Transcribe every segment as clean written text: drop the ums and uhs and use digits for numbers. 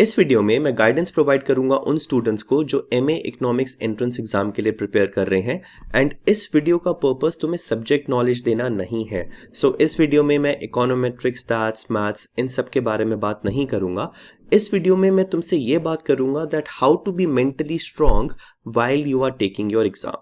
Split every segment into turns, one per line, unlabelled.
इस वीडियो में मैं गाइडेंस प्रोवाइड करूंगा उन स्टूडेंट्स को जो एमए इकोनॉमिक्स एंट्रेंस एग्जाम के लिए प्रिपेयर कर रहे हैं एंड इस वीडियो का पर्पस तुम्हें सब्जेक्ट नॉलेज देना नहीं है। सो इस वीडियो में मैं इकोनोमेट्रिक्स, स्टैट्स, मैथ्स इन सब के बारे में बात नहीं करूंगा। इस वीडियो में मैं तुमसे ये बात करूंगा that how to be mentally strong while you are taking your exam.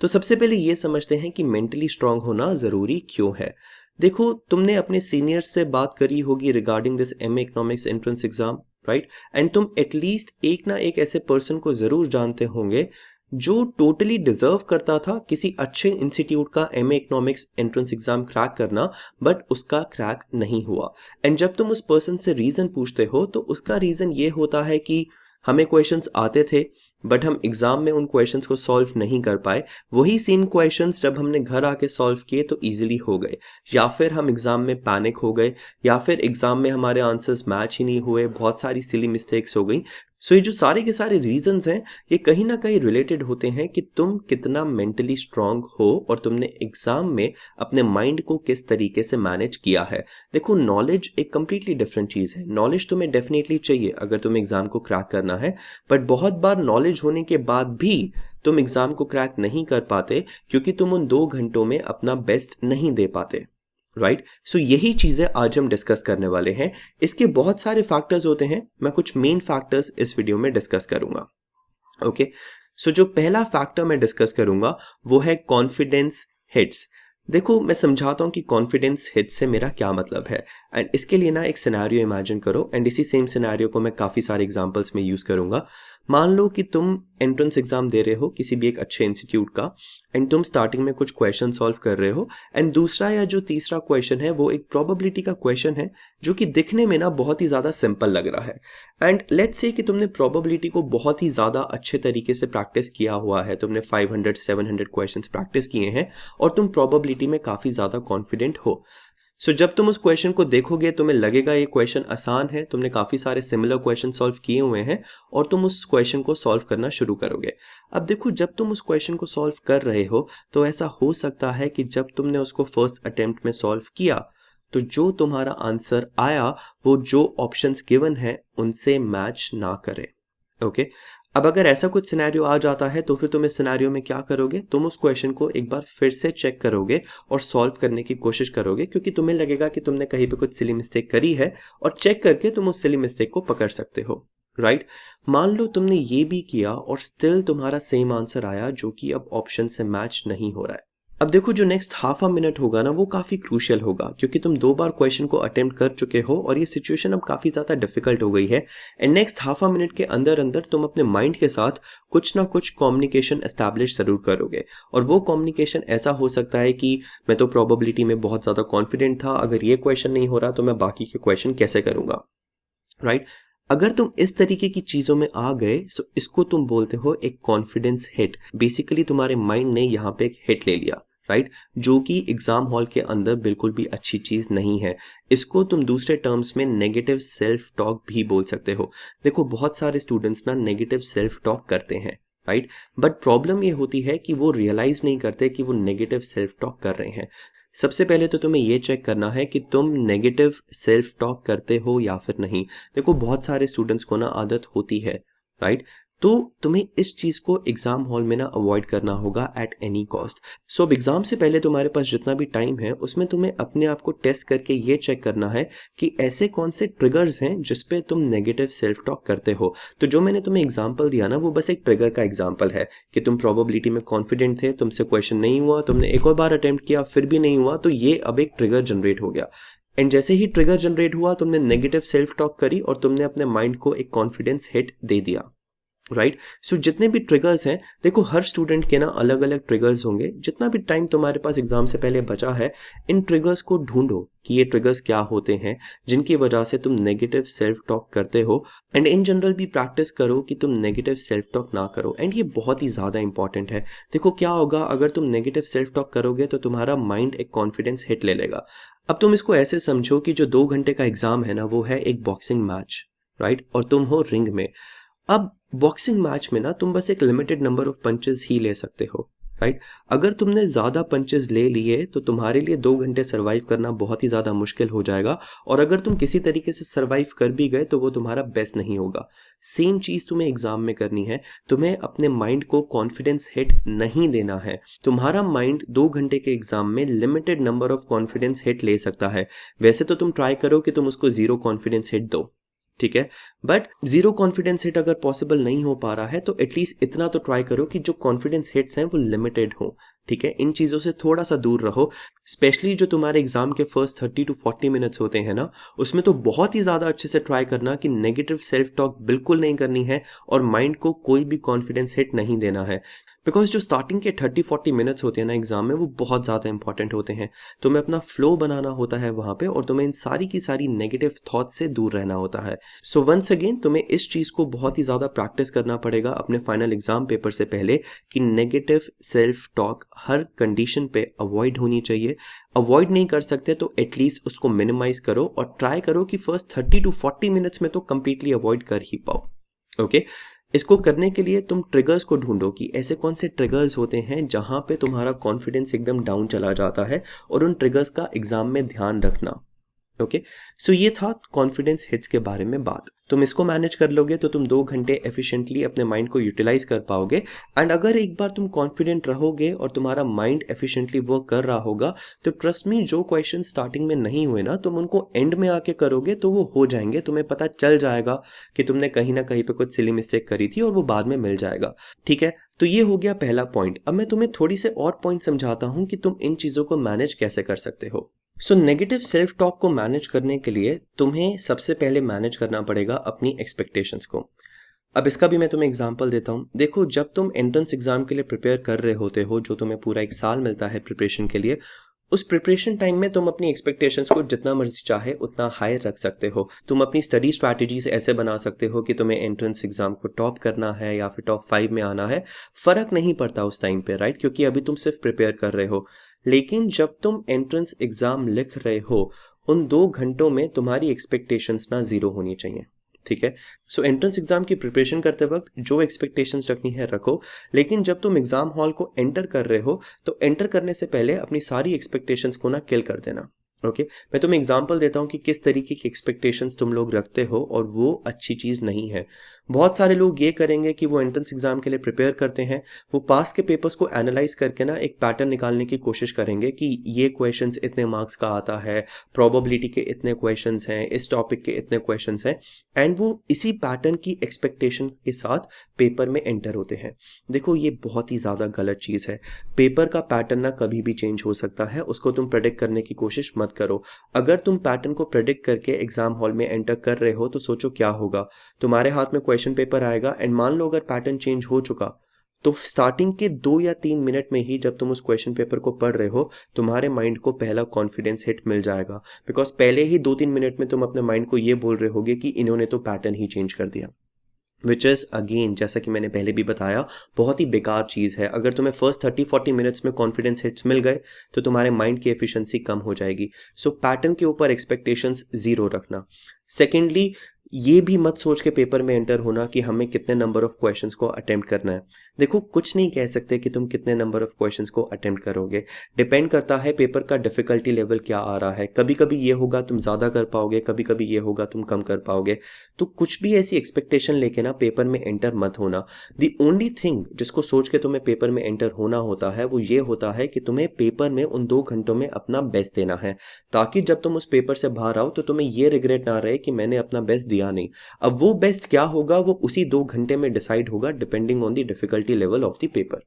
तो सबसे पहले ये समझते हैं कि मेंटली स्ट्रांग होना जरूरी क्यों है। देखो, तुमने अपने सीनियर्स से बात करी होगी regarding this MA economics entrance exam, right? And तुम एटलीस्ट एक ना एक ऐसे पर्सन को जरूर जानते होंगे जो टोटली डिजर्व करता था किसी अच्छे इंस्टीट्यूट का MA economics entrance exam crack करना, बट उसका क्रैक नहीं हुआ। एंड जब तुम उस पर्सन से रीजन पूछते हो तो उसका रीजन ये होता है कि हमें क्वेश्चंस आते थे बट हम एग्जाम में उन क्वेश्चंस को सॉल्व नहीं कर पाए। वही सेम क्वेश्चंस जब हमने घर आके सॉल्व किए तो इजीली हो गए, या फिर हम एग्जाम में पैनिक हो गए, या फिर एग्जाम में हमारे आंसर्स मैच ही नहीं हुए, बहुत सारी सिली मिस्टेक्स हो गई। सो ये जो सारे के सारे रीजंस हैं ये कहीं ना कहीं रिलेटेड होते हैं कि तुम कितना मेंटली स्ट्रांग हो और तुमने एग्जाम में अपने माइंड को किस तरीके से मैनेज किया है। देखो, नॉलेज एक कंप्लीटली डिफरेंट चीज है। नॉलेज तुम्हें डेफिनेटली चाहिए अगर तुम्हें एग्जाम को क्रैक करना है, बट बहुत बार नॉलेज होने के बाद भी तुम एग्जाम को क्रैक नहीं कर पाते क्योंकि तुम उन 2 घंटों में अपना बेस्ट नहीं दे पाते, राइट? सो यही चीजें आज हम डिस्कस करने वाले हैं। इसके बहुत सारे फैक्टर्स होते हैं, मैं कुछ मेन फैक्टर्स इस वीडियो में डिस्कस करूंगा। ओके, सो जो पहला फैक्टर मैं डिस्कस करूंगा वो है कॉन्फिडेंस हिट्स। देखो, मैं समझाता हूं कि कॉन्फिडेंस हिट्स से मेरा क्या मतलब है। एंड इसके लिए ना एक सिनेरियो इमेजिन करो, एंड इसी सेम सिनेरियो को मैं काफी सारे एग्जांपल्स में यूज करूंगा। मान लो कि तुम एंट्रेंस एग्जाम दे रहे हो किसी भी एक अच्छे इंस्टीट्यूट का, एंड तुम स्टार्टिंग में कुछ क्वेश्चन सॉल्व कर रहे हो, एंड दूसरा या जो तीसरा क्वेश्चन है वो एक प्रोबेबिलिटी का क्वेश्चन है जो कि दिखने में ना बहुत ही ज्यादा सिंपल लग रहा है। एंड लेट्स से कि तुमने प्रोबेबिलिटी को बहुत ही ज्यादा अच्छे तरीके से प्रैक्टिस किया हुआ है, तुमने 500-700 क्वेश्चंस प्रैक्टिस किए हैं और तुम प्रोबेबिलिटी में काफी ज्यादा कॉन्फिडेंट हो। सो जब तुम उस क्वेश्चन को देखोगे तुम्हें लगेगा ये क्वेश्चन आसान है, तुमने काफी सारे सिमिलर क्वेश्चन सॉल्व किए हुए हैं और तुम उस क्वेश्चन को सॉल्व करना शुरू करोगे। अब देखो, जब तुम उस क्वेश्चन को सॉल्व कर रहे हो तो ऐसा हो सकता है कि जब तुमने उसको फर्स्ट अटेम्प्ट में सॉल्व किया तो जो तुम्हारा आंसर आया वो जो ऑप्शंस गिवन है उनसे मैच ना करे। ओके, अब अगर ऐसा कुछ सिनेरियो आ जाता है तो फिर तुम इस सिनेरियो में क्या करोगे? तुम उस क्वेश्चन को एक बार फिर से चेक करोगे और सॉल्व करने की कोशिश करोगे, क्योंकि तुम्हें लगेगा कि तुमने कहीं पे कुछ सिली मिस्टेक करी है और चेक करके तुम उस सिली मिस्टेक को पकड़ सकते हो, राइट? मान लो तुमने ये भी किया और स्टिल तुम्हारा सेम आंसर आया जो कि अब ऑप्शन से मैच नहीं हो रहा है। अब देखो, जो नेक्स्ट हाफ अ मिनट होगा ना वो काफी क्रूशियल होगा, क्योंकि तुम 2 बार क्वेश्चन को अटेम्प्ट कर चुके हो और ये सिचुएशन अब काफी ज्यादा डिफिकल्ट हो गई है। And next half a minute के अंदर अंदर तुम अपने माइंड के साथ कुछ ना कुछ कम्युनिकेशन एस्टैब्लिश जरूर करोगे, और वो कम्युनिकेशन ऐसा हो सकता है कि मैं तो प्रोबेबिलिटी में बहुत ज्यादा कॉन्फिडेंट था, अगर ये क्वेश्चन नहीं हो रहा तो मैं बाकी के क्वेश्चन कैसे करूंगा, राइट? अगर तुम इस तरीके की चीजों में आ गए तो इसको तुम बोलते हो एक कॉन्फिडेंस हिट। बेसिकली तुम्हारे माइंड ने यहाँ पे एक हिट ले लिया, राइट? जो कि एग्जाम हॉल के अंदर बिल्कुल भी अच्छी चीज नहीं है। इसको तुम दूसरे टर्म्स में नेगेटिव सेल्फ टॉक भी बोल सकते हो। देखो, बहुत सारे स्टूडेंट्स ना नेगेटिव सेल्फ टॉक करते हैं, राइट? बट प्रॉब्लम ये होती है कि वो रियलाइज नहीं करते कि वो नेगेटिव सेल्फ टॉक कर रहे हैं। सबसे पहले तो तुम्हें ये चेक करना है कि तुम नेगेटिव सेल्फ टॉक करते हो या फिर नहीं। देखो, बहुत सारे स्टूडेंट्स को ना आदत होती है, राइट? तो तुम्हें इस चीज को एग्जाम हॉल में ना अवॉइड करना होगा एट एनी कॉस्ट। सो अब एग्जाम से पहले तुम्हारे पास जितना भी टाइम है उसमें तुम्हें अपने आप को टेस्ट करके ये चेक करना है कि ऐसे कौन से ट्रिगर्स हैं जिसपे तुम नेगेटिव सेल्फ टॉक करते हो। तो जो मैंने तुम्हें एग्जाम्पल दिया ना वो बस एक ट्रिगर का एग्जाम्पल है कि तुम प्रोबेबिलिटी में कॉन्फिडेंट थे, तुमसे क्वेश्चन नहीं हुआ, तुमने एक और बार अटेम्प्ट किया फिर भी नहीं हुआ, तो ये अब एक ट्रिगर जनरेट हो गया। एंड जैसे ही ट्रिगर जनरेट हुआ तुमने नेगेटिव सेल्फ टॉक करी और तुमने अपने माइंड को एक कॉन्फिडेंस हिट दे दिया, राइट? सो जितने भी ट्रिगर्स हैं, देखो हर स्टूडेंट के ना अलग अलग ट्रिगर्स होंगे। जितना भी टाइम तुम्हारे पास एग्जाम से पहले बचा है, इन ट्रिगर्स को ढूंढो कि ये ट्रिगर्स क्या होते हैं जिनकी वजह से तुम नेगेटिव सेल्फ टॉक करते हो। एंड इन जनरल भी प्रैक्टिस करो कि तुम नेगेटिव सेल्फ टॉक ना करो। एंड ये बहुत ही ज्यादा इंपॉर्टेंट है। देखो, क्या होगा अगर तुम नेगेटिव सेल्फ टॉक करोगे तो तुम्हारा माइंड एक कॉन्फिडेंस हिट ले लेगा। अब तुम इसको ऐसे समझो कि जो 2 घंटे का एग्जाम है ना वो है एक बॉक्सिंग मैच, राइट? और तुम हो रिंग में। अब बॉक्सिंग मैच में ना तुम बस एक लिमिटेड नंबर ऑफ पंचेस ही ले सकते हो, राइट। अगर तुमने ज़्यादा पंचेस ले लिए तो तुम्हारे लिए 2 घंटे सर्वाइव करना बहुत ही ज़्यादा मुश्किल हो जाएगा, और अगर तुम किसी तरीके से सर्वाइव कर भी गए तो वो तुम्हारा बेस्ट नहीं होगा। सेम चीज़ तुम्हें एग्जाम में करनी है। तुम्हें अपने माइंड को कॉन्फिडेंस हिट नहीं देना है। तुम्हारा माइंड 2 घंटे के एग्जाम में limited number of confidence hit ले सकता है। वैसे तो तुम ट्राई करो कि तुम उसको 0 कॉन्फिडेंस हिट दो, ठीक है, बट 0 कॉन्फिडेंस हिट अगर पॉसिबल नहीं हो पा रहा है तो एटलीस्ट इतना तो ट्राई करो कि जो कॉन्फिडेंस हिट्स हैं वो लिमिटेड हो, ठीक है। इन चीज़ों से थोड़ा सा दूर रहो। स्पेशली जो तुम्हारे एग्जाम के फर्स्ट 30 to 40 मिनट्स होते हैं ना, उसमें तो बहुत ही ज़्यादा अच्छे से ट्राई करना कि नेगेटिव सेल्फ टॉक बिल्कुल नहीं करनी है और माइंड को कोई भी कॉन्फिडेंस हिट नहीं देना है। बिकॉज जो स्टार्टिंग के 30-40 मिनट्स होते हैं ना एग्जाम में, वो बहुत ज़्यादा इंपॉर्टेंट होते हैं। तुम्हें अपना फ्लो बनाना होता है वहाँ पे, और तुम्हें इन सारी की सारी नेगेटिव थॉट्स से दूर रहना होता है। सो वंस अगेन तुम्हें इस चीज़ को बहुत ही ज़्यादा प्रैक्टिस करना पड़ेगा अपने फाइनल एग्जाम पेपर से पहले कि नेगेटिव सेल्फ टॉक हर कंडीशन पे अवॉइड होनी चाहिए। अवॉइड नहीं कर सकते तो एटलीस्ट उसको मिनिमाइज करो और ट्राई करो कि फर्स्ट 30 to 40 मिनट्स में तो कंप्लीटली अवॉइड कर ही पाओ, ओके। इसको करने के लिए तुम ट्रिगर्स को ढूंढो कि ऐसे कौन से ट्रिगर्स होते हैं जहां पे तुम्हारा कॉन्फिडेंस एकदम डाउन चला जाता है, और उन ट्रिगर्स का एग्जाम में ध्यान रखना, ओके। सो ये था कॉन्फिडेंस हिट्स के बारे में बात। तुम इसको मैनेज कर लोगे तो तुम 2 घंटे एफिशिएंटली अपने माइंड को यूटिलाइज कर पाओगे। एंड अगर एक बार तुम कॉन्फिडेंट रहोगे और तुम्हारा माइंड एफिशिएंटली वर्क कर रहा होगा तो ट्रस्ट मी, जो क्वेश्चन स्टार्टिंग में नहीं हुए ना, तुम उनको एंड में आके करोगे तो वो हो जाएंगे। तुम्हें पता चल जाएगा कि तुमने कहीं ना कहीं पे कुछ सिली मिस्टेक करी थी और वो बाद में मिल जाएगा, ठीक है। तो ये हो गया पहला पॉइंट। अब मैं तुम्हें थोड़ी से और पॉइंट समझाता हूँ कि तुम इन चीज़ों को मैनेज कैसे कर सकते हो। सो नेगेटिव सेल्फ टॉक को मैनेज करने के लिए तुम्हें सबसे पहले मैनेज करना पड़ेगा अपनी एक्सपेक्टेशंस को। अब इसका भी मैं तुम्हें एग्जांपल देता हूँ। देखो, जब तुम एंट्रेंस एग्जाम के लिए प्रिपेयर कर रहे होते हो, जो तुम्हें पूरा 1 साल मिलता है प्रिपरेशन के लिए, उस प्रिपरेशन टाइम में तुम अपनी एक्सपेक्टेशंस को जितना मर्जी चाहे उतना हाई रख सकते हो। तुम अपनी स्टडी स्ट्रैटेजीज ऐसे बना सकते हो कि तुम्हें एंट्रेंस एग्जाम को टॉप करना है या फिर टॉप 5 में आना है, फर्क नहीं पड़ता उस टाइम पे, राइट, क्योंकि अभी तुम सिर्फ प्रिपेयर कर रहे हो। लेकिन जब तुम एंट्रेंस एग्जाम लिख रहे हो, उन 2 घंटों में तुम्हारी एक्सपेक्टेशंस ना 0 होनी चाहिए, ठीक है। सो एंट्रेंस एग्जाम की प्रिपरेशन करते वक्त जो एक्सपेक्टेशंस रखनी है रखो, लेकिन जब तुम एग्जाम हॉल को एंटर कर रहे हो तो एंटर करने से पहले अपनी सारी एक्सपेक्टेशंस को ना किल कर देना, ओके। मैं तुम्हें एग्जांपल देता हूँ कि किस तरीके की एक्सपेक्टेशंस तुम लोग रखते हो, और वो अच्छी चीज़ नहीं है। बहुत सारे लोग ये करेंगे कि वो एंट्रेंस एग्जाम के लिए प्रिपेयर करते हैं, वो पास के पेपर्स को एनालाइज करके ना एक पैटर्न निकालने की कोशिश करेंगे कि ये क्वेश्चंस इतने मार्क्स का आता है, प्रोबेबिलिटी के इतने क्वेश्चंस हैं, इस टॉपिक के इतने क्वेश्चंस हैं, एंड वो इसी पैटर्न की एक्सपेक्टेशन के साथ पेपर में एंटर होते हैं। देखो, ये बहुत ही ज़्यादा गलत चीज़ है। पेपर का पैटर्न ना कभी भी चेंज हो सकता है, उसको तुम प्रेडिक्ट करने की कोशिश मत करो। अगर तुम पैटर्न को प्रेडिक्ट करके एग्जाम हॉल में एंटर कर रहे हो तो सोचो क्या होगा। तुम्हारे हाथ में क्वेश्चन पेपर आएगा, एंड मान लो अगर पैटर्न चेंज हो चुका तो स्टार्टिंग के 2 या 3 मिनट में ही जब तुम उस क्वेश्चन पेपर को पढ़ रहे हो, तुम्हारे माइंड को पहला कॉन्फिडेंस हिट मिल जाएगा। बिकॉज पहले ही 2-3 मिनट में तुम अपने माइंड को ये बोल रहे होगे कि इन्होंने तो पैटर्न ही चेंज कर दिया, विच इज़ अगेन, जैसा कि मैंने पहले भी बताया, बहुत ही बेकार चीज़ है। अगर तुम्हें फर्स्ट 30-40 मिनट्स में कॉन्फिडेंस हिट्स मिल गए तो तुम्हारे माइंड की एफिशिएंसी कम हो जाएगी। सो पैटर्न के ऊपर एक्सपेक्टेशंस 0 रखना। सेकेंडली, ये भी मत सोच के पेपर में एंटर होना कि हमें कितने नंबर ऑफ क्वेश्चंस को अटेम्प्ट करना है। देखो, कुछ नहीं कह सकते कि तुम कितने नंबर ऑफ क्वेश्चंस को अटेम्प्ट करोगे। डिपेंड करता है पेपर का डिफिकल्टी लेवल क्या आ रहा है। कभी कभी ये होगा तुम ज़्यादा कर पाओगे, कभी कभी ये होगा तुम कम कर पाओगे। तो कुछ भी ऐसी एक्सपेक्टेशन लेके ना पेपर में एंटर मत होना। द ओनली थिंग जिसको सोच के तुम्हें पेपर में एंटर होना होता है वो ये होता है कि तुम्हें पेपर में उन 2 घंटों में अपना बेस्ट देना है, ताकि जब तुम उस पेपर से बाहर आओ तो तुम्हें ये रिग्रेट ना रहे कि मैंने अपना बेस्ट दिया नहीं। अब वो बेस्ट क्या होगा वो उसी 2 घंटे में डिसाइड होगा, depending on the difficulty level of the paper,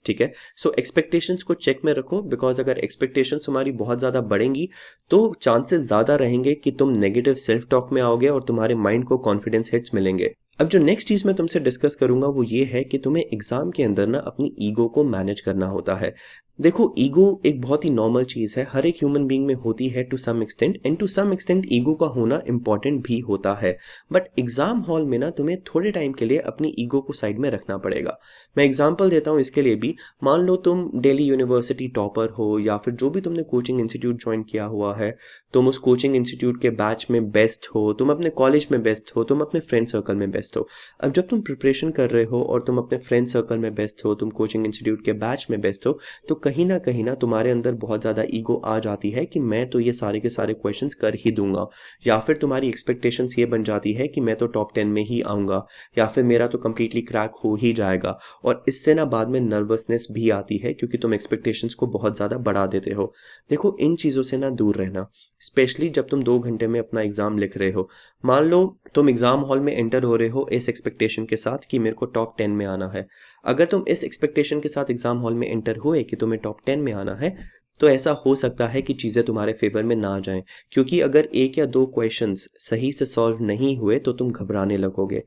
ठीक है। सो एक्सपेक्टेशंस को चेक में रखो, बिकॉज अगर एक्सपेक्टेशंस तुम्हारी बहुत ज़्यादा बढ़ेंगी तो चांसेस ज़्यादा रहेंगे कि तुम नेगेटिव सेल्फ टॉक में आओगे और तुम्हारे माइंड को कॉन्फिडेंस हिट्स मिलेंगे। अब जो नेक्स्ट चीज़ मैं तुमसे डिस्कस करूंगा वो ये है कि तुम्हें एग्जाम के अंदर ना अपनी ईगो को मैनेज करना होता है। देखो, ईगो एक बहुत ही नॉर्मल चीज़ है, हर एक ह्यूमन बीइंग में होती है to some extent, and to some extent ego का होना इंपॉर्टेंट भी होता है। बट एग्जाम हॉल में ना तुम्हें थोड़े टाइम के लिए अपनी ईगो को साइड में रखना पड़ेगा। मैं एग्जांपल देता हूँ इसके लिए भी। मान लो तुम दिल्ली यूनिवर्सिटी टॉपर हो, या फिर जो भी तुमने कोचिंग इंस्टीट्यूट ज्वाइन किया हुआ है, तुम उस कोचिंग इंस्टीट्यूट के बैच में बेस्ट हो, तुम अपने कॉलेज में बेस्ट हो, तुम अपने फ्रेंड सर्कल में बेस्ट हो। अब जब तुम प्रिपरेशन कर रहे हो और तुम अपने फ्रेंड सर्कल में बेस्ट हो, तुम कोचिंग इंस्टीट्यूट के बैच में बेस्ट हो, तो कहीं ना तुम्हारे अंदर बहुत ज़्यादा ईगो आ जाती है कि मैं तो ये सारे के सारे क्वेश्चंस कर ही दूंगा, या फिर तुम्हारी एक्सपेक्टेशंस ये बन जाती है कि मैं तो टॉप 10 में ही आऊँगा, या फिर मेरा तो कम्प्लीटली क्रैक हो ही जाएगा। और इससे ना बाद में नर्वसनेस भी आती है, क्योंकि तुम एक्सपेक्टेशंस को बहुत ज़्यादा बढ़ा देते हो। देखो, इन चीज़ों से ना दूर रहना, स्पेशली जब तुम 2 घंटे में अपना एग्ज़ाम लिख रहे हो। मान लो तुम एग्ज़ाम हॉल में एंटर हो रहे हो इस एक्सपेक्टेशन के साथ कि मेरे को टॉप 10 में आना है। अगर तुम इस एक्सपेक्टेशन के साथ एग्ज़ाम हॉल में एंटर हुए कि तुम्हें टॉप 10 में आना है, तो ऐसा हो सकता है कि चीज़ें तुम्हारे फेवर में ना जाएं, क्योंकि अगर 1 या 2 क्वेश्चंस सही से सॉल्व नहीं हुए तो तुम घबराने लगोगे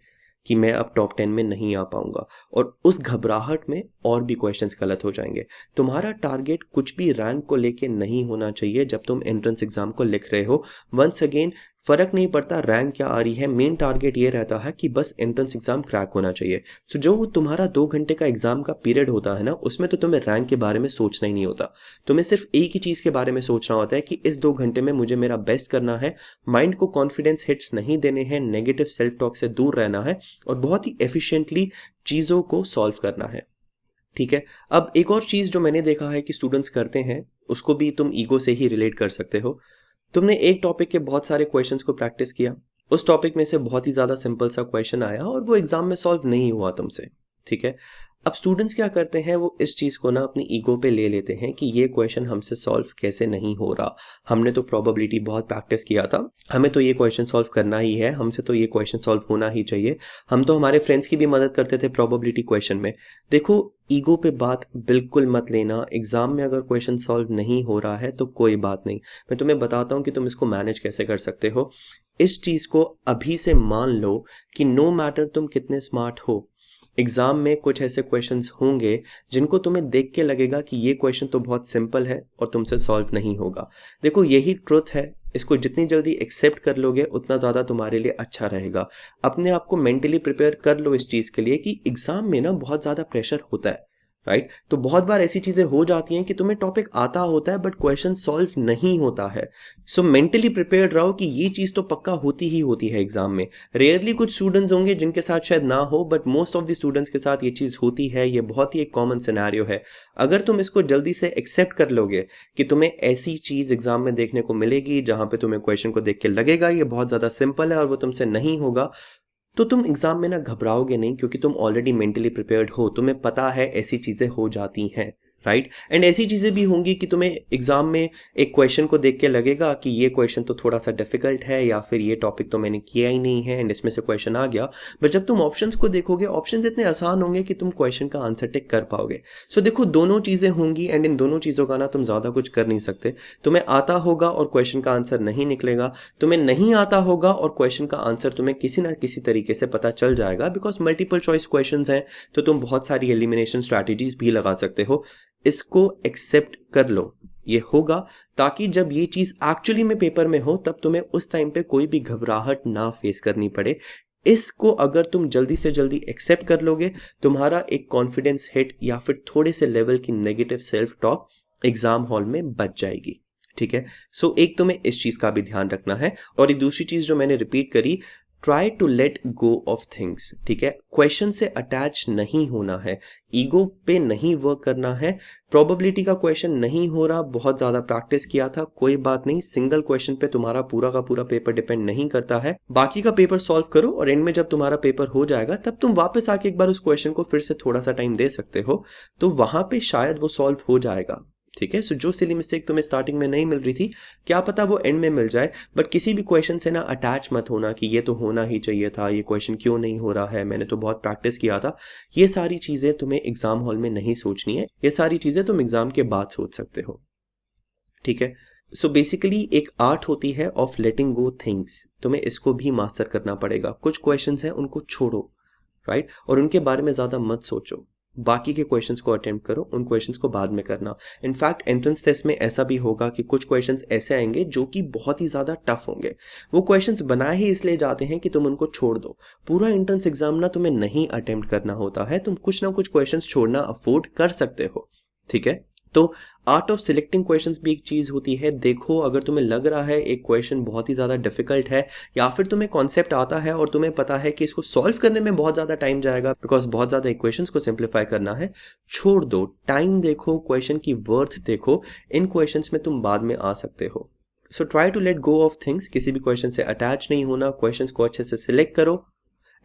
कि मैं अब टॉप 10 में नहीं आ पाऊंगा, और उस घबराहट में और भी क्वेश्चंस गलत हो जाएंगे। तुम्हारा टारगेट कुछ भी रैंक को लेके नहीं होना चाहिए जब तुम एंट्रेंस एग्जाम को लिख रहे हो। वंस अगेन, फर्क नहीं पड़ता रैंक क्या आ रही है, मेन टारगेट ये रहता है कि बस एंट्रेंस एग्जाम क्रैक होना चाहिए। तो जो तुम्हारा 2 घंटे का एग्जाम का पीरियड होता है ना, उसमें तो तुम्हें रैंक के बारे में सोचना ही नहीं होता। तुम्हें सिर्फ एक ही चीज़ के बारे में सोचना होता है कि इस 2 घंटे में मुझे मेरा बेस्ट करना है, माइंड को कॉन्फिडेंस हिट्स नहीं देने हैं, नेगेटिव सेल्फ टॉक से दूर रहना है, और बहुत ही एफिशिएंटली चीज़ों को सॉल्व करना है। ठीक है। अब एक और चीज़ जो मैंने देखा है कि स्टूडेंट्स करते हैं, उसको भी तुम ईगो से ही रिलेट कर सकते हो। तुमने एक टॉपिक के बहुत सारे क्वेश्चंस को प्रैक्टिस किया, उस टॉपिक में से बहुत ही ज़्यादा सिंपल सा क्वेश्चन आया और वो एग्जाम में सॉल्व नहीं हुआ तुमसे। ठीक है। अब स्टूडेंट्स क्या करते हैं, वो इस चीज़ को ना अपनी ईगो पे ले लेते हैं कि ये क्वेश्चन हमसे सॉल्व कैसे नहीं हो रहा, हमने तो प्रोबेबिलिटी बहुत प्रैक्टिस किया था, हमें तो ये क्वेश्चन सॉल्व करना ही है, हमसे तो ये क्वेश्चन सॉल्व होना ही चाहिए, हम तो हमारे फ्रेंड्स की भी मदद करते थे प्रोबेबिलिटी क्वेश्चन में। देखो, ईगो पे बात बिल्कुल मत लेना। एग्जाम में अगर क्वेश्चन सॉल्व नहीं हो रहा है तो कोई बात नहीं, मैं तुम्हें बताता हूँ कि तुम इसको मैनेज कैसे कर सकते हो। इस चीज़ को अभी से मान लो कि नो मैटर तुम कितने स्मार्ट हो, एग्जाम में कुछ ऐसे क्वेश्चंस होंगे जिनको तुम्हें देख के लगेगा कि ये क्वेश्चन तो बहुत सिंपल है और तुमसे सॉल्व नहीं होगा। देखो, यही ट्रुथ है, इसको जितनी जल्दी एक्सेप्ट कर लोगे उतना ज़्यादा तुम्हारे लिए अच्छा रहेगा। अपने आप को मेंटली प्रिपेयर कर लो इस चीज़ के लिए कि एग्जाम में ना बहुत ज़्यादा प्रेशर होता है, राइट। तो बहुत बार ऐसी चीज़ें हो जाती हैं कि तुम्हें टॉपिक आता होता है बट क्वेश्चन सॉल्व नहीं होता है। सो मेंटली प्रिपेयर्ड रहो कि ये चीज़ तो पक्का होती ही होती है एग्जाम में। रेयरली कुछ स्टूडेंट्स होंगे जिनके साथ शायद ना हो, but most of the students के साथ ये चीज़ होती है। ये बहुत ही एक कॉमन सिनेरियो है। अगर तुम इसको जल्दी से एक्सेप्ट कर लोगे कि तुम्हें ऐसी चीज़ एग्जाम में देखने को मिलेगी जहाँ पे तुम्हें क्वेश्चन को देख के लगेगा ये बहुत ज़्यादा सिंपल है और वो तुमसे नहीं होगा, तो तुम एग्जाम में ना घबराओगे नहीं, क्योंकि तुम ऑलरेडी मेंटली प्रिपेयर्ड हो, तुम्हें पता है ऐसी चीज़ें हो जाती हैं, राइट। एंड ऐसी चीज़ें भी होंगी कि तुम्हें एग्जाम में एक क्वेश्चन को देख के लगेगा कि ये क्वेश्चन तो थोड़ा सा डिफिकल्ट है, या फिर ये टॉपिक तो मैंने किया ही नहीं है एंड इसमें से क्वेश्चन आ गया। बट जब तुम ऑप्शंस को देखोगे, ऑप्शंस इतने आसान होंगे कि तुम क्वेश्चन का आंसर टिक कर पाओगे। सो देखो, दोनों चीज़ें होंगी एंड इन दोनों चीज़ों का ना तुम ज़्यादा कुछ कर नहीं सकते। तुम्हें आता होगा और क्वेश्चन का आंसर नहीं निकलेगा, तुम्हें नहीं आता होगा और क्वेश्चन का आंसर तुम्हें किसी ना किसी तरीके से पता चल जाएगा, बिकॉज मल्टीपल चॉइस क्वेश्चन हैं, तो तुम बहुत सारी एलिमिनेशन स्ट्रैटेजीज भी लगा सकते हो। इसको एक्सेप्ट कर लो, ये होगा, ताकि जब ये चीज एक्चुअली में पेपर में हो तब तुम्हें उस टाइम पे कोई भी घबराहट ना फेस करनी पड़े। इसको अगर तुम जल्दी से जल्दी एक्सेप्ट कर लोगे, तुम्हारा एक कॉन्फिडेंस हिट या फिर थोड़े से लेवल की negative self talk exam hall में बच जाएगी। ठीक है। सो एक तुम्हें इस चीज का भी ध्यान रखना है, और एक दूसरी चीज जो मैंने रिपीट करी, try to let go of things. ठीक है। क्वेश्चन से अटैच नहीं होना है, ईगो पे नहीं वर्क करना है। प्रोबेबिलिटी का क्वेश्चन नहीं हो रहा, बहुत ज़्यादा प्रैक्टिस किया था, कोई बात नहीं, सिंगल क्वेश्चन पे तुम्हारा पूरा का पूरा पेपर डिपेंड नहीं करता है। बाकी का पेपर सॉल्व करो और एंड में जब तुम्हारा पेपर हो जाएगा तब तुम वापस आके एक बार उस क्वेश्चन को फिर से थोड़ा सा टाइम दे सकते हो, तो वहां पे शायद वो सॉल्व हो जाएगा। ठीक है। सो जो सिली मिस्टेक तुम्हें स्टार्टिंग में नहीं मिल रही थी, क्या पता वो एंड में मिल जाए। बट किसी भी क्वेश्चन से ना अटैच मत होना कि ये तो होना ही चाहिए था, ये क्वेश्चन क्यों नहीं हो रहा है, मैंने तो बहुत प्रैक्टिस किया था। ये सारी चीज़ें तुम्हें एग्जाम हॉल में नहीं सोचनी है, ये सारी चीज़ें तुम एग्जाम के बाद सोच सकते हो। ठीक है। सो बेसिकली एक आर्ट होती है ऑफ लेटिंग गो थिंग्स, तुम्हें इसको भी मास्टर करना पड़ेगा। कुछ क्वेश्चंस हैं उनको छोड़ो, राइट, और उनके बारे में ज़्यादा मत सोचो। बाकी के क्वेश्चंस को अटेम्प्ट करो, उन क्वेश्चंस को बाद में करना। इनफैक्ट एंट्रेंस टेस्ट में ऐसा भी होगा कि कुछ क्वेश्चंस ऐसे आएंगे जो कि बहुत ही ज़्यादा टफ होंगे। वो क्वेश्चंस बनाए ही इसलिए जाते हैं कि तुम उनको छोड़ दो। पूरा एंट्रेंस एग्जाम ना तुम्हें नहीं अटेम्प्ट करना होता है, तुम कुछ ना कुछ क्वेश्चंस छोड़ना अफोर्ड कर सकते हो, ठीक है। तो आर्ट ऑफ सिलेक्टिंग क्वेश्चंस भी एक चीज़ होती है। देखो, अगर तुम्हें लग रहा है एक क्वेश्चन बहुत ही ज़्यादा डिफिकल्ट है, या फिर तुम्हें कॉन्सेप्ट आता है और तुम्हें पता है कि इसको सॉल्व करने में बहुत ज़्यादा टाइम जाएगा बिकॉज बहुत ज़्यादा इक्वेशंस को सिंप्लीफाई करना है, छोड़ दो। टाइम देखो, क्वेश्चन की वर्थ देखो, इन क्वेश्चंस में तुम बाद में आ सकते हो। So try to let go of things, किसी भी क्वेश्चन से अटैच नहीं होना, क्वेश्चंस को अच्छे से सिलेक्ट करो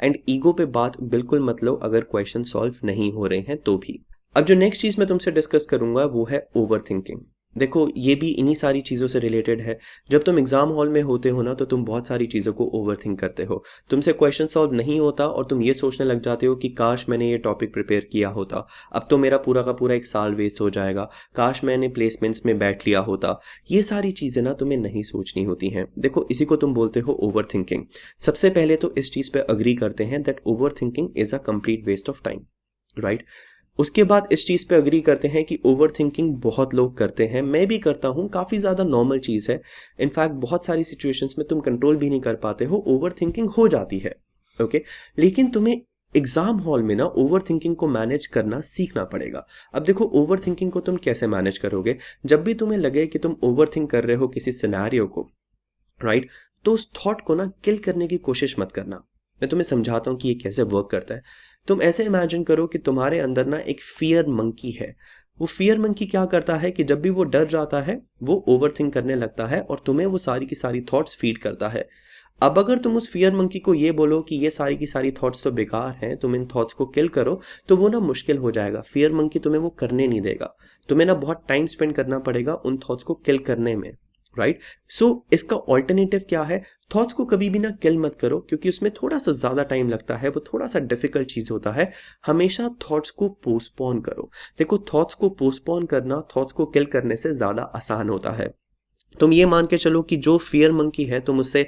एंड ईगो पे बात बिल्कुल मत लो अगर क्वेश्चन सॉल्व नहीं हो रहे हैं तो भी। अब जो नेक्स्ट चीज़ मैं तुमसे डिस्कस करूंगा वो है ओवर थिंकिंग। देखो, ये भी इन्हीं सारी चीज़ों से रिलेटेड है। जब तुम एग्जाम हॉल में होते हो ना तो तुम बहुत सारी चीज़ों को ओवर थिंक करते हो। तुमसे क्वेश्चन सॉल्व नहीं होता और तुम ये सोचने लग जाते हो कि काश मैंने ये टॉपिक प्रिपेयर किया होता, अब तो मेरा पूरा का पूरा एक साल वेस्ट हो जाएगा, काश मैंने प्लेसमेंट्स में बैठ लिया होता। ये सारी चीज़ें ना तुम्हें नहीं सोचनी होती हैं। देखो, इसी को तुम बोलते हो ओवर थिंकिंग। सबसे पहले तो इस चीज़ पर अग्री करते हैं that over thinking is a complete waste of time, right. उसके बाद इस चीज़ पे अग्री करते हैं कि ओवर थिंकिंग बहुत लोग करते हैं, मैं भी करता हूँ, काफ़ी ज़्यादा नॉर्मल चीज़ है। इनफैक्ट बहुत सारी सिचुएशंस में तुम कंट्रोल भी नहीं कर पाते हो, ओवर थिंकिंग हो जाती है, ओके। लेकिन तुम्हें एग्जाम हॉल में ना ओवर थिंकिंग को मैनेज करना सीखना पड़ेगा। अब देखो, ओवर थिंकिंग को तुम कैसे मैनेज करोगे? जब भी तुम्हें लगे कि तुम ओवर थिंक कर रहे हो किसी सिनेरियो को, राइट, तो उस थॉट को ना किल करने की कोशिश मत करना। मैं तुम्हें समझाता हूँ कि ये कैसे वर्क करता है। तुम ऐसे इमेजिन करो कि तुम्हारे अंदर ना एक फियर मंकी है। वो फियर मंकी क्या करता है कि जब भी वो डर जाता है वो ओवर थिंक करने लगता है और तुम्हें वो सारी की सारी थॉट्स फीड करता है। अब अगर तुम उस फियर मंकी को ये बोलो कि ये सारी की सारी थॉट्स तो बेकार हैं, तुम इन थॉट्स को किल करो, तो वो ना मुश्किल हो जाएगा। फियर मंकी तुम्हें वो करने नहीं देगा। तुम्हें ना बहुत टाइम स्पेंड करना पड़ेगा उन थॉट्स को किल करने में, राइट। सो इसका ऑल्टरनेटिव क्या है? थॉट्स को कभी भी ना किल मत करो, क्योंकि उसमें थोड़ा सा ज़्यादा टाइम लगता है, वो थोड़ा सा डिफिकल्ट चीज़ होता है। हमेशा थॉट्स को पोस्टपोन करो। देखो, थॉट्स को पोस्टपोन करना थॉट्स को किल करने से ज़्यादा आसान होता है। तुम ये मान के चलो कि जो फियर मंकी है, तुम उससे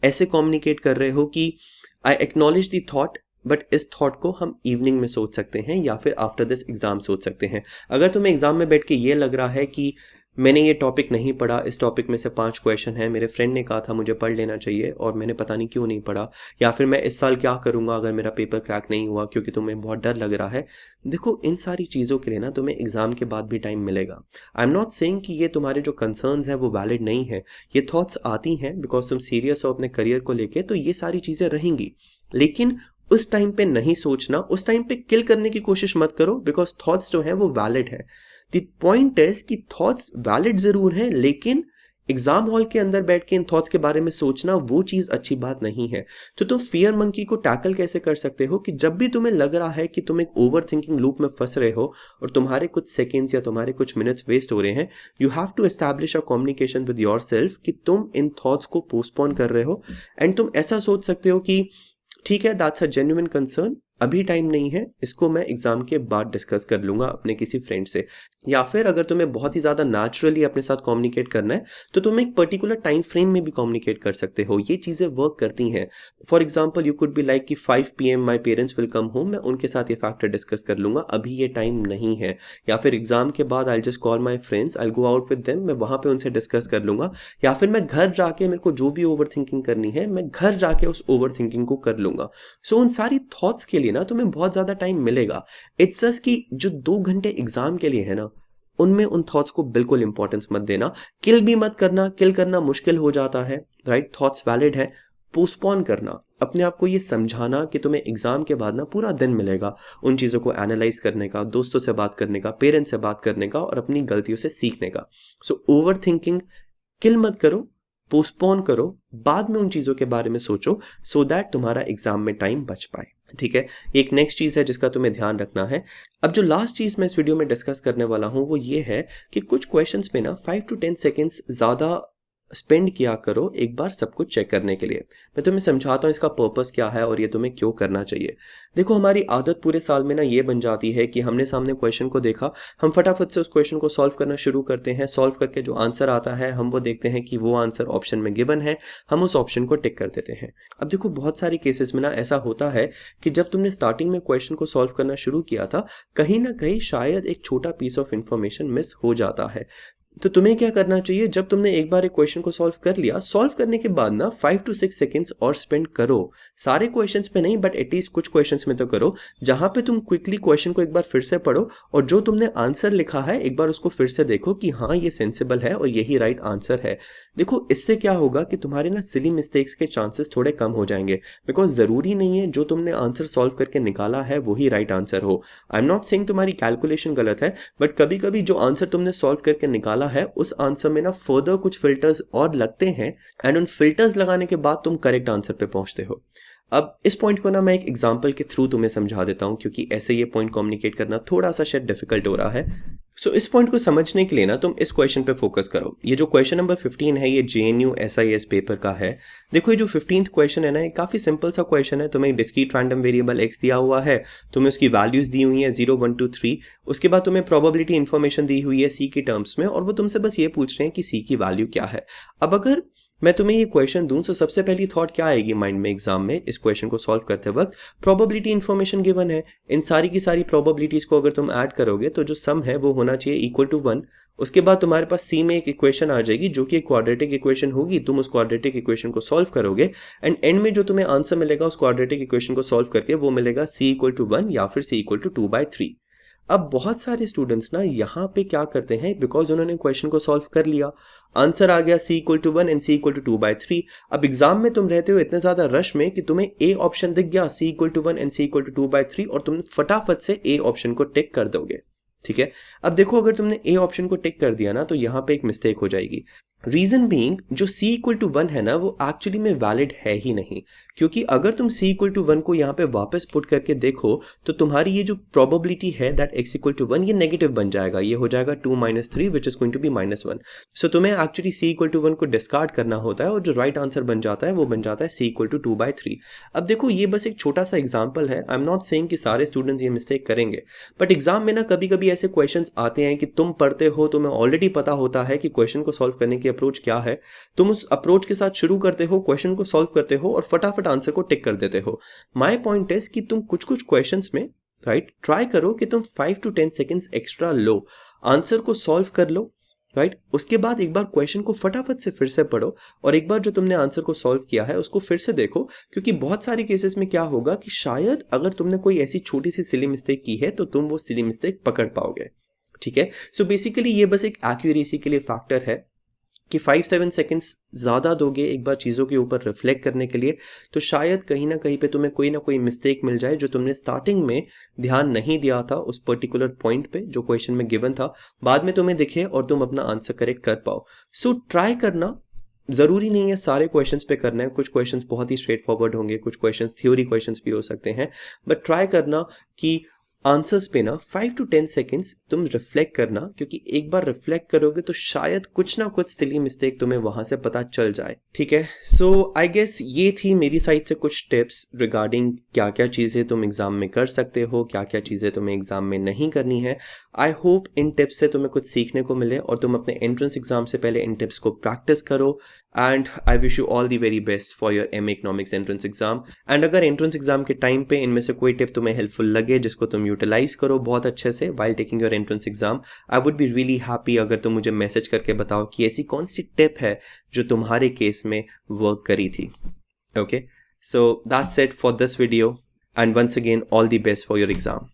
ऐसे कम्युनिकेट कर रहे हो कि I acknowledge the thought, but इस थॉट को हम इवनिंग में सोच सकते हैं या फिर आफ्टर दिस एग्जाम सोच सकते हैं। अगर तुम्हें एग्जाम में बैठ के ये लग रहा है कि मैंने ये टॉपिक नहीं पढ़ा, इस टॉपिक में से 5 क्वेश्चन है, मेरे फ्रेंड ने कहा था मुझे पढ़ लेना चाहिए और मैंने पता नहीं क्यों नहीं पढ़ा, या फिर मैं इस साल क्या करूंगा अगर मेरा पेपर क्रैक नहीं हुआ, क्योंकि तुम्हें बहुत डर लग रहा है। देखो, इन सारी चीज़ों के लिए ना तुम्हें एग्जाम के बाद भी टाइम मिलेगा। आई एम नॉट सेइंग कि ये तुम्हारे जो कंसर्न्स हैं वो वैलिड नहीं है। ये थॉट्स आती हैं बिकॉज तुम सीरियस हो अपने करियर को लेके, तो ये सारी चीज़ें रहेंगी। लेकिन उस टाइम पे नहीं सोचना, उस टाइम पे किल करने की कोशिश मत करो, बिकॉज थॉट्स जो हैं वो वैलिड है। द पॉइंट इज कि थॉट्स वैलिड जरूर हैं, लेकिन एग्जाम हॉल के अंदर बैठ के इन थॉट्स के बारे में सोचना वो चीज अच्छी बात नहीं है। तो तुम फियर मंकी को टैकल कैसे कर सकते हो कि जब भी तुम्हें लग रहा है कि तुम एक ओवर थिंकिंग लूप में फंस रहे हो और तुम्हारे कुछ सेकेंड्स या तुम्हारे कुछ मिनट्स वेस्ट हो रहे हैं, you have to establish a communication with yourself कि तुम इन थॉट्स को पोस्टपोन कर रहे हो। एंड तुम ऐसा सोच सकते हो कि ठीक है, दैट्स अ जेन्युइन कंसर्न, अभी टाइम नहीं है, इसको मैं एग्जाम के बाद डिस्कस कर लूंगा अपने किसी फ्रेंड से। या फिर अगर तुम्हें बहुत ही ज़्यादा नेचुरली अपने साथ कम्युनिकेट करना है तो तुम एक पर्टिकुलर टाइम फ्रेम में भी कम्युनिकेट कर सकते हो। ये चीज़ें वर्क करती हैं। For example, you could be like कि 5 PM my parents will come home, मैं उनके साथ ये फैक्टर डिस्कस कर लूंगा, अभी ये टाइम नहीं है। या फिर एग्जाम के बाद I just call my friends, I go out with them, मैं वहाँ पे उनसे डिस्कस कर लूंगा। या फिर मैं घर जाके मेरे को जो भी ओवर थिंकिंग करनी है, मैं घर जाके उस ओवर थिंकिंग को कर लूंगा। सो उन सारी थॉट्स के लिए ना तुम्हें बहुत ज़्यादा टाइम मिलेगा। इट्स जस्ट कि जो 2 घंटे एग्जाम के लिए है ना, उनमें उन थॉट्स को बिल्कुल इंपॉर्टेंस मत देना। किल भी मत करना, किल करना मुश्किल हो जाता है, राइट। थॉट्स वैलिड है। पोस्टपोन करना, अपने आप को ये समझाना कि तुम्हें एग्जाम के बाद ना पूरा दिन मिलेगा उन चीज़ों को एनालाइज करने का, दोस्तों से बात करने का, पेरेंट्स से बात करने का और अपनी गलतियों से सीखने का। सो ओवर थिंकिंग किल मत करो, पोस्टपोन करो, बाद में उन चीज़ों के बारे में सोचो, सो दैट तुम्हारा एग्जाम में टाइम बच पाए, ठीक है। एक नेक्स्ट चीज़ है जिसका तुम्हें ध्यान रखना है। अब जो लास्ट चीज़ मैं इस वीडियो में डिस्कस करने वाला हूँ वो ये है कि कुछ क्वेश्चंस में ना 5 to 10 सेकेंड्स ज़्यादा स्पेंड किया करो एक बार सब कुछ चेक करने के लिए। मैं तुम्हें समझाता हूँ इसका पर्पस क्या है और ये तुम्हें क्यों करना चाहिए। देखो, हमारी आदत पूरे साल में ना ये बन जाती है कि हमने सामने क्वेश्चन को देखा, हम फटाफट से उस क्वेश्चन को सॉल्व करना शुरू करते हैं। सॉल्व करके जो आंसर आता है हम वो देखते हैं कि वो आंसर ऑप्शन में गिवन है, हम उस ऑप्शन को टिक कर देते हैं। अब देखो, बहुत सारी केसेस में ना ऐसा होता है कि जब तुमने स्टार्टिंग में क्वेश्चन को सॉल्व करना शुरू किया था, कहीं ना कहीं शायद एक छोटा पीस ऑफ इंफॉर्मेशन मिस हो जाता है। तो तुम्हें क्या करना चाहिए, जब तुमने एक बार एक क्वेश्चन को सॉल्व कर लिया, सॉल्व करने के बाद ना 5 to 6 सेकंड्स और स्पेंड करो। सारे क्वेश्चंस पे नहीं, बट एटलीस्ट कुछ क्वेश्चंस में तो करो, जहां पे तुम क्विकली क्वेश्चन को एक बार फिर से पढ़ो और जो तुमने आंसर लिखा है एक बार उसको फिर से देखो कि हाँ ये सेंसिबल है और यही राइट आंसर है। देखो, इससे क्या होगा कि तुम्हारे ना सिली मिस्टेक्स के चांसेस थोड़े कम हो जाएंगे, बिकॉज जरूरी नहीं है जो तुमने आंसर सॉल्व करके निकाला है वही राइट आंसर हो। आई एम नॉट सेइंग तुम्हारी कैलकुलेशन गलत है, बट कभी कभी जो आंसर तुमने सॉल्व करके निकाला है उस आंसर में ना फर्दर कुछ फिल्टर्स और लगते हैं, एंड उन फिल्टर्स लगाने के बाद तुम करेक्ट आंसर पे पहुंचते हो। अब इस पॉइंट को ना मैं एक एग्जांपल के थ्रू तुम्हें समझा देता हूं, क्योंकि ऐसे ये पॉइंट कम्युनिकेट करना थोड़ा सा शायद डिफिकल्ट हो रहा है। सो इस पॉइंट को समझने के लिए ना तुम इस क्वेश्चन पे फोकस करो। ये जो क्वेश्चन नंबर 15 है ये JNU SIS पेपर का है। देखो, ये जो 15th क्वेश्चन है ना, ये काफी सिंपल सा क्वेश्चन है। तुम्हें डिस्क्रीट रैंडम वेरिएबल x दिया हुआ है, तुम्हें उसकी वैल्यूज दी हुई है 0 1 2 3, उसके बाद तुम्हें प्रोबेबिलिटी इन्फॉर्मेशन दी हुई है c की टर्म्स में, और वो तुमसे बस ये पूछ रहे हैं कि c की वैल्यू क्या है। अब अगर मैं तुम्हें ये क्वेश्चन दूं तो सबसे पहली थॉट क्या आएगी माइंड में एग्जाम में इस क्वेश्चन को सॉल्व करते वक्त? प्रोबेबिलिटी इन्फॉर्मेशन गिवन है, इन सारी की सारी प्रोबेबिलिटीज को अगर तुम ऐड करोगे तो जो सम है वो होना चाहिए इक्वल टू 1। उसके बाद तुम्हारे पास सी में एक इक्वेशन आ जाएगी जो कि एक क्वाड्रेटिक इक्वेशन होगी। तुम उस क्वाड्रेटिक इक्वेशन को सॉल्व करोगे एंड एंड में जो तुम्हें आंसर मिलेगा उस क्वाड्रेटिक इक्वेशन को सॉल्व करके वो मिलेगा c इक्वल टू 1 या फिर c इक्वल टू 2/3। अब बहुत सारे स्टूडेंट्स ना यहाँ पे क्या करते हैं, बिकॉज उन्होंने क्वेश्चन को सॉल्व कर लिया, आंसर आ गया c equal to 1 and c equal to 2/3। अब एग्जाम में तुम रहते हो इतने ज्यादा रश में कि तुम्हें a ऑप्शन दिख गया c equal to 1 and c equal to 2/3 और तुम फटाफट से a ऑप्शन को टिक कर दोगे। ठीक है, अब देखो, अगर तुमने a ऑप्शन को टिक कर दिया ना तो यहाँ पे एक मिस्टेक हो जाएगी। रीजन बीइंग, जो c इक्वल टू 1 है ना वो एक्चुअली में वैलिड है ही नहीं, क्योंकि अगर तुम c इक्वल टू 1 को यहाँ पे वापस पुट करके देखो तो तुम्हारी ये जो प्रोबेबिलिटी है दैट x इक्वल टू 1 ये नेगेटिव बन जाएगा, ये हो जाएगा 2 - 3 which is going to be -1। So तुम्हें एक्चुअली c इक्वल टू 1 को डिस्कार्ड करना होता है और जो राइट आंसर बन जाता है वो बन जाता है c इक्वल टू 2/3। अब देखो, ये बस एक छोटा सा एग्जाम्पल है, आई एम नॉट सेइंग कि सारे स्टूडेंट्स ये मिस्टेक करेंगे, बट एग्जाम में ना कभी कभी ऐसे क्वेश्चन आते हैं कि तुम पढ़ते हो, तुम्हें ऑलरेडी पता होता है कि क्वेश्चन को सॉल्व करने की अप्रोच क्या है, तुम उस अप्रोच के साथ शुरू करते हो, क्वेश्चन को सॉल्व करते हो और फटाफट आंसर को टिक कर देते हो। माय पॉइंट इज कि तुम कुछ कुछ क्वेश्चंस में राइट ट्राई करो कि तुम 5 to 10 seconds extra low, answer को सॉल्व कर लो, राइट उसके बाद एक बार क्वेश्चन को फटाफट से फिर से पढ़ो और एक बार जो तुमने आंसर को सॉल्व किया है उसको फिर से देखो, क्योंकि बहुत सारे केसेस में क्या होगा कि शायद अगर तुमने कोई ऐसी छोटी सी सिली मिस्टेक की है तो तुम वो सिली मिस्टेक पकड़ पाओगे। ठीक है, सो बेसिकली ये बस एक एक्यूरेसी के लिए फैक्टर है कि 5-7 सेकंड्स ज़्यादा दोगे एक बार चीज़ों के ऊपर रिफ्लेक्ट करने के लिए तो शायद कहीं ना कहीं पे तुम्हें कोई ना कोई मिस्टेक मिल जाए जो तुमने स्टार्टिंग में ध्यान नहीं दिया था उस पर्टिकुलर पॉइंट पे जो क्वेश्चन में गिवन था, बाद में तुम्हें दिखे और तुम अपना आंसर करेक्ट कर पाओ। सो ट्राई करना, ज़रूरी नहीं है सारे क्वेश्चंस पे करना है, कुछ क्वेश्चंस बहुत ही स्ट्रेट फॉरवर्ड होंगे, कुछ क्वेश्चंस थ्योरी क्वेश्चंस भी हो सकते हैं, बट ट्राई करना कि आंसर्स पे ना 5 to 10 सेकेंड्स तुम रिफ्लेक्ट करना, क्योंकि एक बार रिफ्लेक्ट करोगे तो शायद कुछ ना कुछ सिली मिस्टेक तुम्हें वहां से पता चल जाए। ठीक है, सो आई गेस ये थी मेरी साइड से कुछ टिप्स रिगार्डिंग क्या क्या चीज़ें तुम एग्जाम में कर सकते हो, क्या क्या चीज़ें तुम्हें एग्जाम में नहीं करनी है। आई होप इन टिप्स से तुम्हें कुछ सीखने को मिले और तुम अपने एंट्रेंस एग्जाम से पहले इन टिप्स को प्रैक्टिस करो, and I wish you all the very best for your MA economics entrance exam. And अगर एंट्रेंस एग्जाम के टाइम पे इनमें से कोई टिप तुम्हें हेल्पफुल लगे जिसको तुम यूटिलाइज करो बहुत अच्छे से while taking your entrance exam, I would be really happy अगर तुम मुझे मैसेज करके बताओ कि ऐसी कौन सी टिप है जो तुम्हारे केस में वर्क करी थी। Okay, so that's it for this video and once again all the best for your exam.